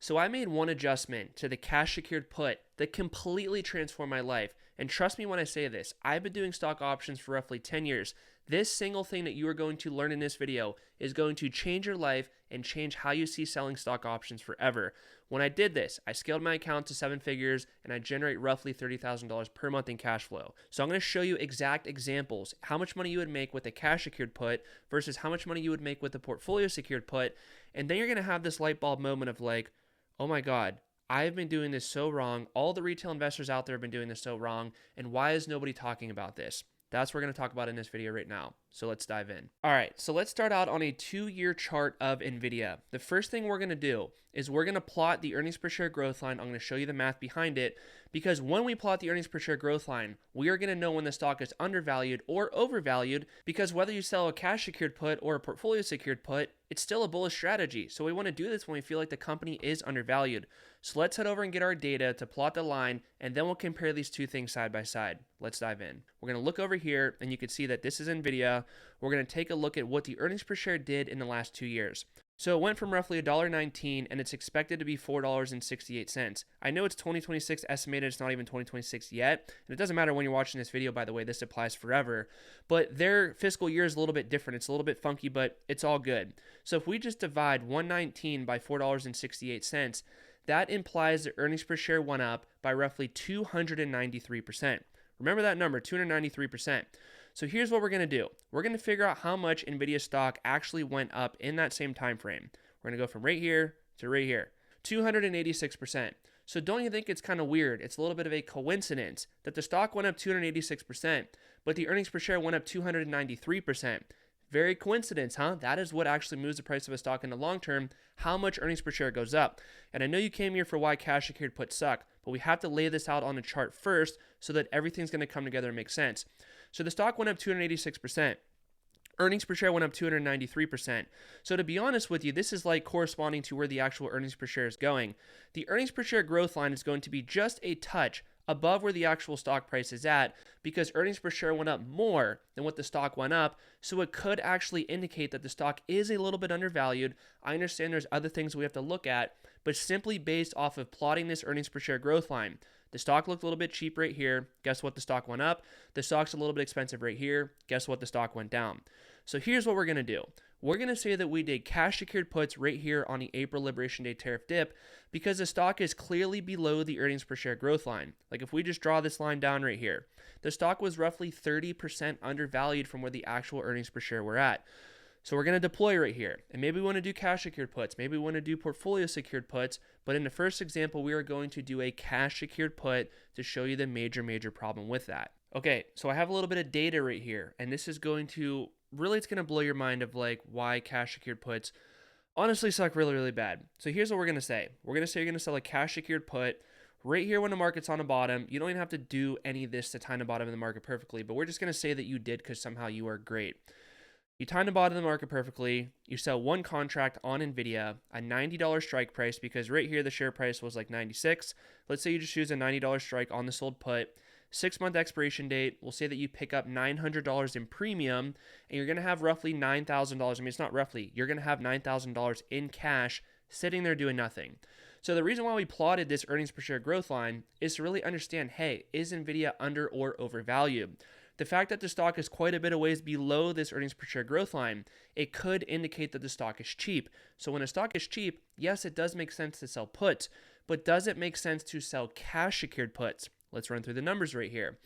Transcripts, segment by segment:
So I made one adjustment to the cash secured put that completely transformed my life. And trust me when I say this, I've been doing stock options for roughly 10 years. This single thing that you are going to learn in this video is going to change your life and change how you see selling stock options forever. When I did this, I scaled my account to 7 figures and I generate roughly $30,000 per month in cash flow. So I'm going to show you exact examples, how much money you would make with a cash secured put versus how much money you would make with a portfolio secured put. And then you're going to have this light bulb moment of like, oh my God, I've been doing this so wrong. All the retail investors out there have been doing this so wrong. And why is nobody talking about this? That's what we're going to talk about in this video right now. So let's dive in. All right, so let's start out on a 2-year chart of NVIDIA. The first thing we're going to do is we're going to plot the earnings per share growth line. I'm going to show you the math behind it because when we plot the earnings per share growth line, we are going to know when the stock is undervalued or overvalued because whether you sell a cash secured put or a portfolio secured put, it's still a bullish strategy. So we want to do this when we feel like the company is undervalued. So let's head over and get our data to plot the line, and then we'll compare these two things side by side. Let's dive in. We're going to look over here, and you can see that this is NVIDIA. We're going to take a look at what the earnings per share did in the last 2 years. So it went from roughly $1.19, and it's expected to be $4.68. I know it's 2026 estimated. It's not even 2026 yet. And it doesn't matter when you're watching this video, by the way. This applies forever. But their fiscal year is a little bit different. It's a little bit funky, but it's all good. So if we just divide 119 by $4.68, that implies the earnings per share went up by roughly 293%. Remember that number, 293%. So here's what we're going to do. We're going to figure out how much NVIDIA stock actually went up in that same time frame. We're going to go from right here to right here, 286%. So don't you think it's kind of weird? It's a little bit of a coincidence that the stock went up 286%, but the earnings per share went up 293%. Very coincidence, huh? That is what actually moves the price of a stock in the long term, how much earnings per share goes up. And I know you came here for why cash secured puts suck, but we have to lay this out on a chart first so that everything's going to come together and make sense. So the stock went up 286%. Earnings per share went up 293%. So to be honest with you, this is like corresponding to where the actual earnings per share is going. The earnings per share growth line is going to be just a touch above where the actual stock price is at because earnings per share went up more than what the stock went up. So it could actually indicate that the stock is a little bit undervalued. I understand there's other things we have to look at, but simply based off of plotting this earnings per share growth line, the stock looked a little bit cheap right here. Guess what? The stock went up. The stock's a little bit expensive right here. Guess what? The stock went down. So here's what we're going to do. We're going to say that we did cash secured puts right here on the April Liberation Day tariff dip because the stock is clearly below the earnings per share growth line. Like if we just draw this line down right here, the stock was roughly 30% undervalued from where the actual earnings per share were at. So we're going to deploy right here. And maybe we want to do cash secured puts. Maybe we want to do portfolio secured puts. But in the first example, we are going to do a cash secured put to show you the major problem with that. Okay, so I have a little bit of data right here. And this is going to, really it's going to blow your mind of like why cash secured puts honestly suck really bad. So here's what we're going to say. We're going to say you're going to sell a cash secured put right here when the market's on the bottom. You don't even have to do any of this to time the bottom of the market perfectly. But we're just going to say that you did because somehow you are great. You time the bottom of the market perfectly. You sell one contract on NVIDIA, a $90 strike price, because right here the share price was like 96. Let's say you just choose a $90 strike on the sold put. 6-month expiration date. We'll say that you pick up $900 in premium, and you're going to have roughly $9,000. I mean, it's not roughly. You're going to have $9,000 in cash sitting there doing nothing. So the reason why we plotted this earnings per share growth line is to really understand, hey, is NVIDIA under or overvalued? The fact that the stock is quite a bit of ways below this earnings per share growth line, it could indicate that the stock is cheap. So when a stock is cheap, yes, it does make sense to sell puts, but does it make sense to sell cash secured puts? Let's run through the numbers right here.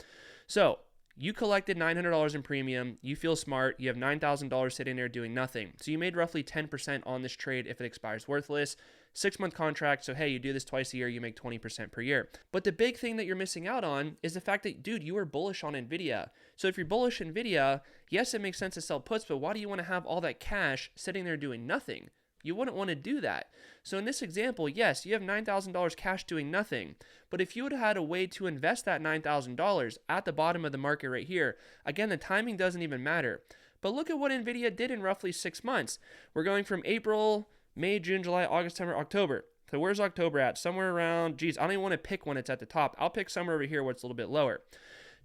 So you collected $900 in premium. You feel smart. You have $9,000 sitting there doing nothing. So you made roughly 10% on this trade if it expires worthless. 6-month contract. So, hey, you do this twice a year, you make 20% per year. But the big thing that you're missing out on is the fact that, dude, you are bullish on NVIDIA. So if you're bullish on NVIDIA, yes, it makes sense to sell puts, but why do you want to have all that cash sitting there doing nothing? You wouldn't want to do that. So in this example, yes, you have $9,000 cash doing nothing. But if you would have had a way to invest that $9,000 at the bottom of the market right here, again, the timing doesn't even matter. But look at what NVIDIA did in roughly 6 months. We're going from April, May, June, July, August, September, October. So where's October at? Somewhere around, geez, I don't even want to pick when it's at the top. I'll pick somewhere over here where it's a little bit lower.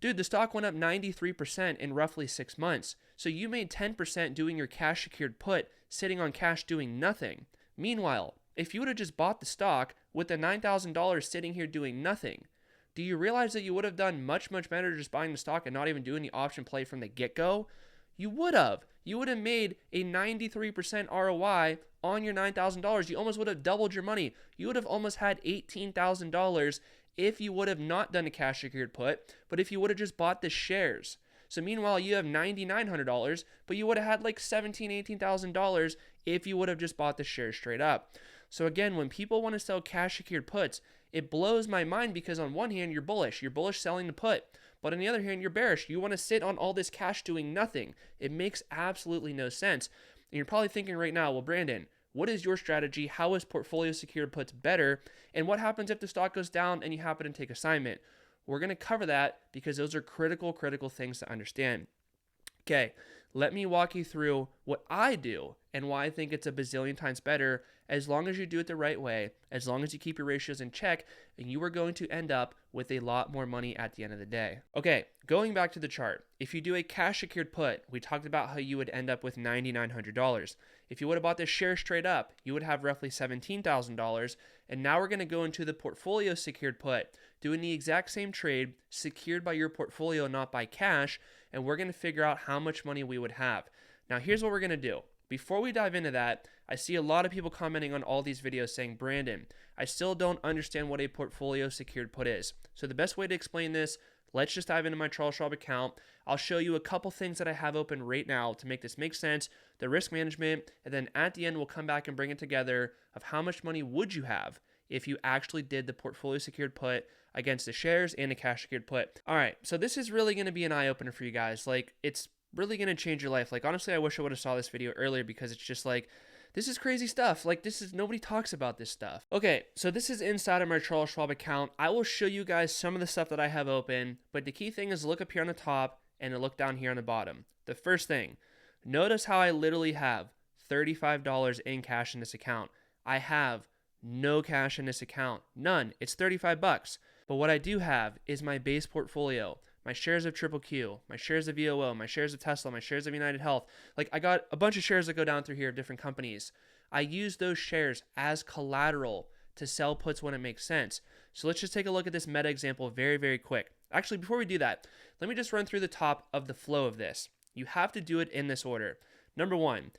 Dude, the stock went up 93% in roughly 6 months. So you made 10% doing your cash secured put, sitting on cash doing nothing. Meanwhile, if you would have just bought the stock with the $9,000 sitting here doing nothing, do you realize that you would have done much, much better just buying the stock and not even doing the option play from the get-go? You would have. You would have made a 93% ROI on your $9,000. You almost would have doubled your money. You would have almost had $18,000 if you would have not done a cash secured put, but if you would have just bought the shares. So meanwhile, you have $9,900, but you would have had like $17,000, $18,000 if you would have just bought the shares straight up. So again, when people want to sell cash secured puts, it blows my mind because on one hand, you're bullish. You're bullish selling the put. But on the other hand, you're bearish. You want to sit on all this cash doing nothing. It makes absolutely no sense. And you're probably thinking right now, well, Brandon, what is your strategy? How is portfolio secured puts better? And what happens if the stock goes down and you happen to take assignment? We're going to cover that because those are critical things to understand. Okay, let me walk you through what I do and why I think it's a bazillion times better as long as you do it the right way, as long as you keep your ratios in check, and you are going to end up with a lot more money at the end of the day. Okay, going back to the chart, if you do a cash secured put, we talked about how you would end up with $9,900. If you would have bought this share straight up, you would have roughly $17,000. And now we're going to go into the portfolio secured put, doing the exact same trade, secured by your portfolio, not by cash, and we're going to figure out how much money we would have. Now, here's what we're going to do. Before we dive into that, I see a lot of people commenting on all these videos saying, Brandon, I still don't understand what a portfolio secured put is. So the best way to explain this, let's just dive into my Charles Schwab account. I'll show you a couple things that I have open right now to make this make sense, the risk management, and then at the end, we'll come back and bring it together of how much money would you have if you actually did the portfolio secured put against the shares and the cash secured put. All right, so this is really going to be an eye opener for you guys. Like, it's really going to change your life. Like, honestly, I wish I would have saw this video earlier because it's just like, this is crazy stuff. Like, nobody talks about this stuff. Okay, so this is inside of my Charles Schwab account. I will show you guys some of the stuff that I have open, but the key thing is look up here on the top and look down here on the bottom. The first thing, notice how I literally have $35 in cash in this account. I have no cash in this account. None. It's 35 bucks. But what I do have is my base portfolio. My shares of Triple Q, my shares of VOO, my shares of Tesla, my shares of United Health. Like, I got a bunch of shares that go down through here of different companies. I use those shares as collateral to sell puts when it makes sense. So let's just take a look at this meta example very, very quick. Actually, before we do that, let me just run through the top of the flow of this. You have to do it in this order. Number one,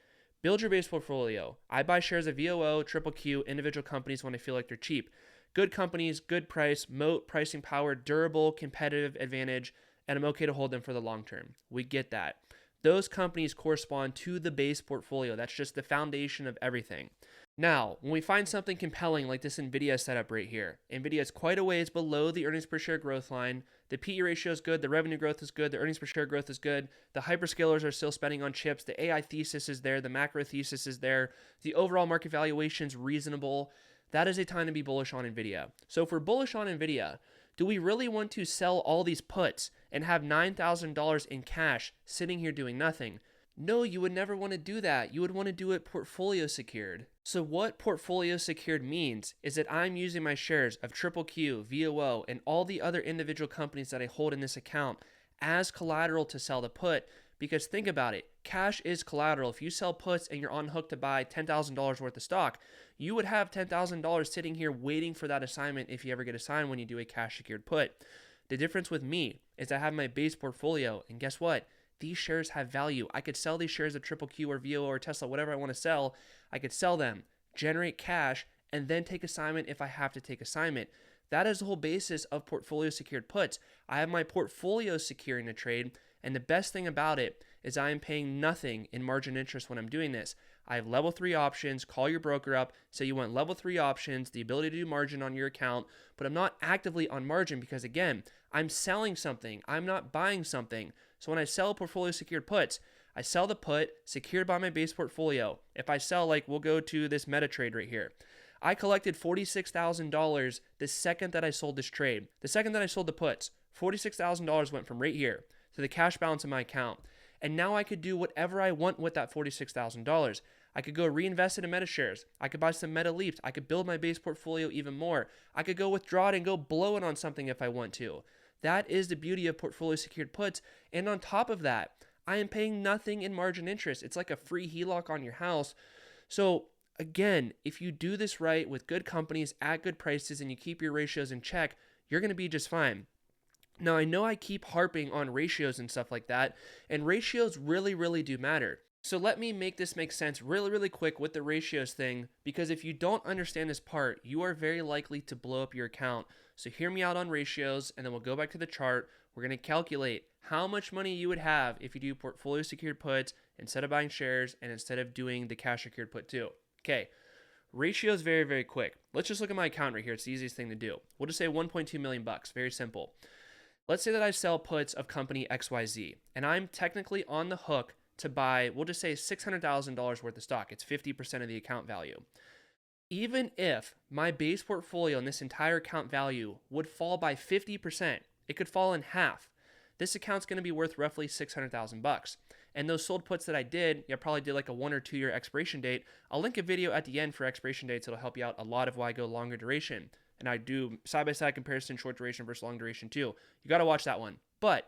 build your base portfolio. I buy shares of VOO, Triple Q, individual companies when I feel like they're cheap. Good companies, good price, moat, pricing power, durable, competitive advantage, and I'm okay to hold them for the long term. We get that. Those companies correspond to the base portfolio. That's just the foundation of everything. Now, when we find something compelling like this NVIDIA setup right here, NVIDIA is quite a ways below the earnings per share growth line. The PE ratio is good. The revenue growth is good. The earnings per share growth is good. The hyperscalers are still spending on chips. The AI thesis is there. The macro thesis is there. The overall market valuation is reasonable. That is a time to be bullish on NVIDIA. So if we're bullish on NVIDIA, do we really want to sell all these puts and have $9,000 in cash sitting here doing nothing? No, you would never want to do that. You would want to do it portfolio secured. So what portfolio secured means is that I'm using my shares of Triple Q, VOO, and all the other individual companies that I hold in this account as collateral to sell the put. Because think about it, cash is collateral. If you sell puts and you're on hook to buy $10,000 worth of stock, you would have $10,000 sitting here waiting for that assignment if you ever get assigned when you do a cash secured put. The difference with me is I have my base portfolio, and guess what? These shares have value. I could sell these shares of Triple Q or VOO or Tesla, whatever I want to sell. I could sell them, generate cash, and then take assignment if I have to take assignment. That is the whole basis of portfolio secured puts. I have my portfolio securing a trade, and the best thing about it is I am paying nothing in margin interest when I'm doing this. I have level 3 options. Call your broker up, say you want level 3 options, the ability to do margin on your account, but I'm not actively on margin because, again, I'm selling something. I'm not buying something. So when I sell portfolio secured puts, I sell the put secured by my base portfolio. If I sell, like, we'll go to this meta trade right here. I collected $46,000 the second that I sold this trade. The second that I sold the puts, $46,000 went from right here to the cash balance in my account. And now I could do whatever I want with that $46,000. I could go reinvest it in Meta shares. I could buy some Meta Leaps. I could build my base portfolio even more. I could go withdraw it and go blow it on something if I want to. That is the beauty of portfolio secured puts. And on top of that, I am paying nothing in margin interest. It's like a free HELOC on your house. So again, if you do this right with good companies at good prices and you keep your ratios in check, you're going to be just fine. Now, I know I keep harping on ratios and stuff like that, and ratios really, really do matter. So let me make this make sense really, really quick with the ratios thing, because if you don't understand this part, you are very likely to blow up your account. So hear me out on ratios, and then we'll go back to the chart. We're going to calculate how much money you would have if you do portfolio secured puts instead of buying shares and instead of doing the cash secured put too. Okay, ratios very, very quick. Let's just look at my account right here. It's the easiest thing to do. We'll just say 1.2 million bucks. Very simple. Let's say that I sell puts of company XYZ, and I'm technically on the hook to buy, we'll just say $600,000 worth of stock. It's 50% of the account value. Even if my base portfolio in this entire account value would fall by 50%, it could fall in half. This account's going to be worth roughly 600,000 bucks. And those sold puts that I did, I probably did like a 1 or 2 year expiration date. I'll link a video at the end for expiration dates. It'll help you out a lot of why I go longer duration. And I do side-by-side comparison, short duration versus long duration too. You got to watch that one. But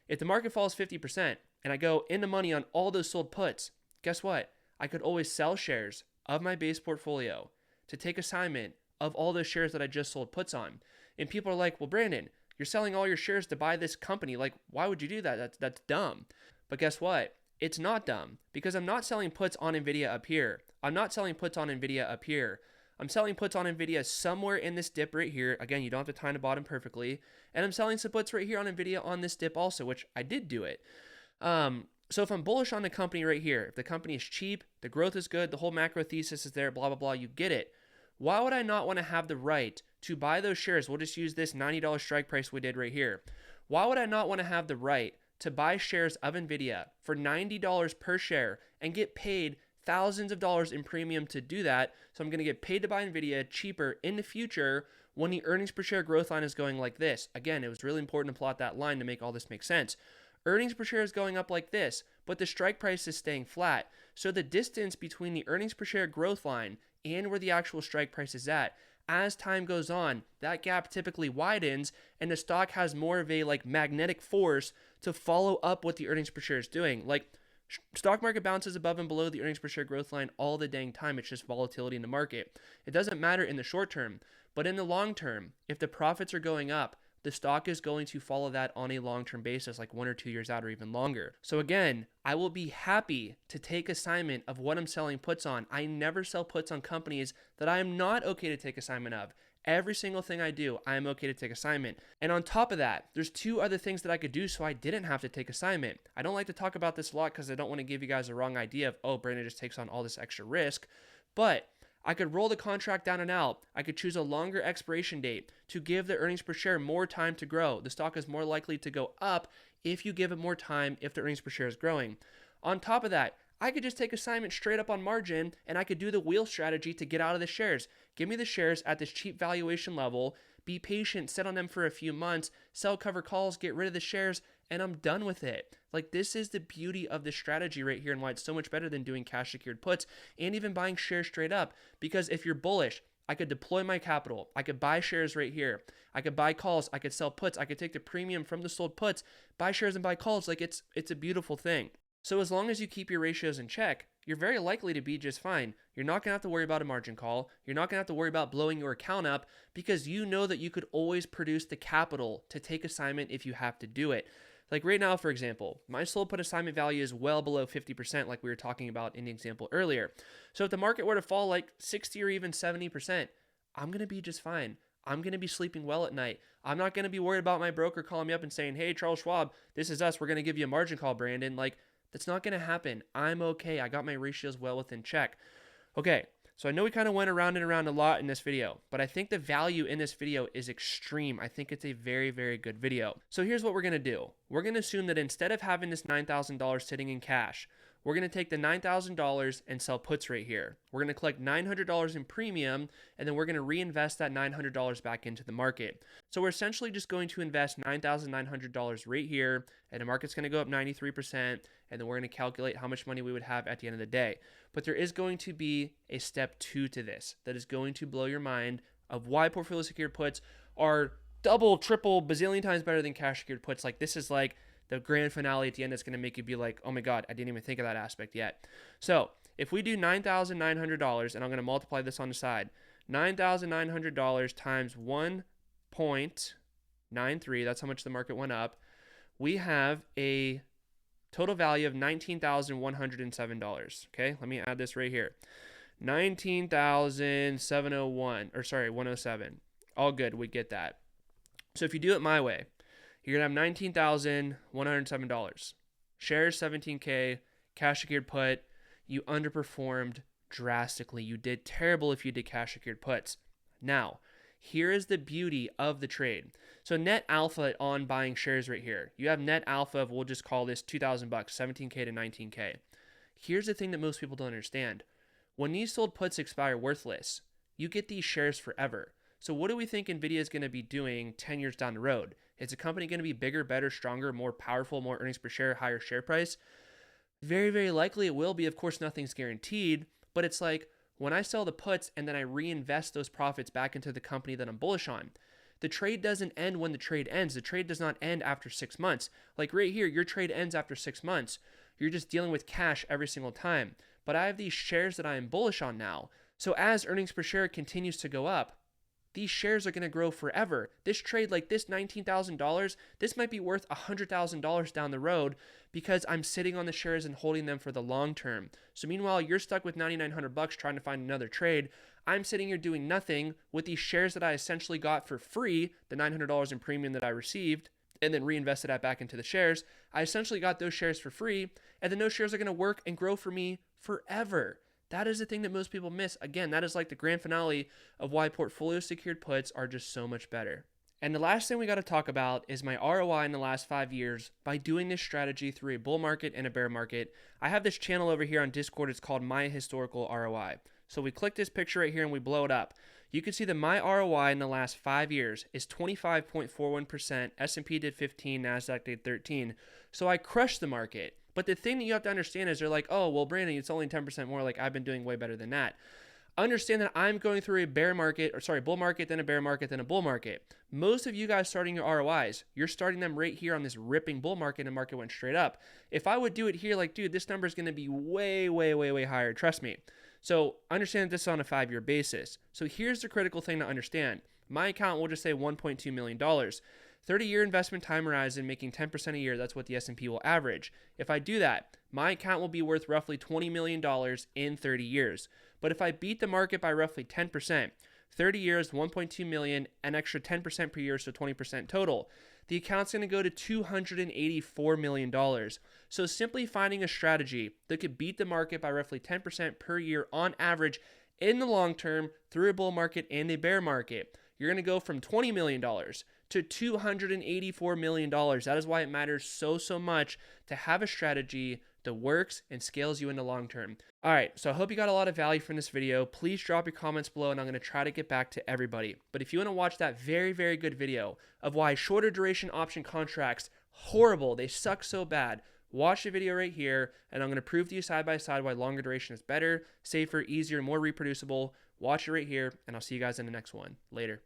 if the market falls 50% and I go into money on all those sold puts, guess what? I could always sell shares of my base portfolio to take assignment of all those shares that I just sold puts on. And people are like, well, Brandon, you're selling all your shares to buy this company. Like, why would you do that? That's dumb. But guess what? It's not dumb, because I'm not selling puts on NVIDIA up here. I'm not selling puts on NVIDIA up here. I'm selling puts on NVIDIA somewhere in this dip right here. Again, you don't have to time the bottom perfectly. And I'm selling some puts right here on NVIDIA on this dip also, which I did do it. So if I'm bullish on the company right here, if the company is cheap, the growth is good, the whole macro thesis is there, blah, blah, blah, you get it. Why would I not want to have the right to buy those shares? We'll just use this $90 strike price we did right here. Why would I not want to have the right to buy shares of NVIDIA for $90 per share and get paid thousands of dollars in premium to do that? So I'm going to get paid to buy NVIDIA cheaper in the future when the earnings per share growth line is going like this. Again, it was really important to plot that line to make all this make sense. Earnings per share is going up like this, but the strike price is staying flat. So the distance between the earnings per share growth line and where the actual strike price is at, as time goes on, that gap typically widens and the stock has more of a magnetic force to follow up what the earnings per share is doing. Stock market bounces above and below the earnings per share growth line all the dang time. It's just volatility in the market. It doesn't matter in the short term, but in the long term, if the profits are going up, the stock is going to follow that on a long-term basis, like 1 or 2 years out or even longer. So again, I will be happy to take assignment of what I'm selling puts on. I never sell puts on companies that I am not okay to take assignment of. Every single thing I do, I am okay to take assignment. And on top of that, there's 2 other things that I could do so I didn't have to take assignment. I don't like to talk about this a lot because I don't want to give you guys a wrong idea of, oh, Brandon just takes on all this extra risk. But I could roll the contract down and out. I could choose a longer expiration date to give the earnings per share more time to grow. The stock is more likely to go up if you give it more time if the earnings per share is growing. On top of that, I could just take assignment straight up on margin and I could do the wheel strategy to get out of the shares. Give me the shares at this cheap valuation level, be patient, sit on them for a few months, sell cover calls, get rid of the shares, and I'm done with it. This is the beauty of this strategy right here and why it's so much better than doing cash secured puts and even buying shares straight up. Because if you're bullish, I could deploy my capital. I could buy shares right here. I could buy calls. I could sell puts. I could take the premium from the sold puts, buy shares and buy calls. It's a beautiful thing. So as long as you keep your ratios in check, you're very likely to be just fine. You're not going to have to worry about a margin call. You're not going to have to worry about blowing your account up because you know that you could always produce the capital to take assignment if you have to do it. Right now, for example, my sold put assignment value is well below 50%, like we were talking about in the example earlier. So if the market were to fall 60 or even 70%, I'm going to be just fine. I'm going to be sleeping well at night. I'm not going to be worried about my broker calling me up and saying, hey, Charles Schwab, this is us. We're going to give you a margin call, Brandon. That's not going to happen. I'm okay. I got my ratios well within check. Okay, so I know we kind of went around and around a lot in this video, but I think the value in this video is extreme. I think it's a very, very good video. So here's what we're going to do. We're going to assume that instead of having this $9,000 sitting in cash, we're going to take the $9,000 and sell puts right here. We're going to collect $900 in premium, and then we're going to reinvest that $900 back into the market. So we're essentially just going to invest $9,900 right here, and the market's going to go up 93%, and then we're going to calculate how much money we would have at the end of the day. But there is going to be a step 2 to this that is going to blow your mind of why portfolio secured puts are double, triple, bazillion times better than cash secured puts. This is the grand finale at the end that's going to make you be like, oh my God, I didn't even think of that aspect yet. So If we do $9,900, and I'm going to multiply this on the side, $9,900 times 1.93, that's how much the market went up, we have a total value of $19,107. Okay, let me add this right here. 19,701, or sorry, 107. All good, we get that. So if you do it my way, you're going to have $19,107. Shares 17K, cash secured put. You underperformed drastically. You did terrible if you did cash secured puts. Now, here is the beauty of the trade. So net alpha on buying shares right here. You have net alpha of, we'll just call this $2,000, 17K to 19K. Here's the thing that most people don't understand. When these sold puts expire worthless, you get these shares forever. So what do we think NVIDIA is going to be doing 10 years down the road? Is the company going to be bigger, better, stronger, more powerful, more earnings per share, higher share price? Very, very likely it will be. Of course, nothing's guaranteed, but it's like when I sell the puts and then I reinvest those profits back into the company that I'm bullish on, the trade doesn't end when the trade ends. The trade does not end after 6 months. Like right here, your trade ends after 6 months. You're just dealing with cash every single time. But I have these shares that I am bullish on now. So as earnings per share continues to go up, these shares are going to grow forever. This trade, like this $19,000, this might be worth $100,000 down the road because I'm sitting on the shares and holding them for the long term. So meanwhile, you're stuck with $9,900 trying to find another trade. I'm sitting here doing nothing with these shares that I essentially got for free, the $900 in premium that I received, and then reinvested that back into the shares. I essentially got those shares for free, and then those shares are going to work and grow for me forever. That is the thing that most people miss. Again, that is like the grand finale of why portfolio secured puts are just so much better. And the last thing we got to talk about is my ROI in the last 5 years by doing this strategy through a bull market and a bear market. I have this channel over here on Discord. It's called My Historical ROI. So we click this picture right here and we blow it up. You can see that my ROI in the last 5 years is 25.41%. S&P did 15, NASDAQ did 13. So I crushed the market. But the thing that you have to understand is they're like, oh, well, Brandon, it's only 10% more. Like, I've been doing way better than that. Understand that I'm going through a bull market, then a bear market, then a bull market. Most of you guys starting your ROIs, you're starting them right here on this ripping bull market, and the market went straight up. If I would do it here, like, dude, this number is going to be way, way, way, way higher. Trust me. So understand that this is on a 5-year basis. So here's the critical thing to understand. My account will just say $1.2 million. 30-year investment time horizon, making 10% a year. That's what the S&P will average. If I do that, my account will be worth roughly $20 million in 30 years. But if I beat the market by roughly 10%, 30 years, 1.2 million, an extra 10% per year, so 20% total, the account's going to go to $284 million. So simply finding a strategy that could beat the market by roughly 10% per year on average in the long term through a bull market and a bear market, you're going to go from $20 million to $284 million. That is why it matters so much to have a strategy that works and scales you in the long term. All right, so I hope you got a lot of value from this video. Please drop your comments below and I'm going to try to get back to everybody. But if you want to watch that very, very good video of why shorter duration option contracts, horrible, they suck so bad, watch the video right here and I'm going to prove to you side by side why longer duration is better, safer, easier, more reproducible. Watch it right here and I'll see you guys in the next one. Later.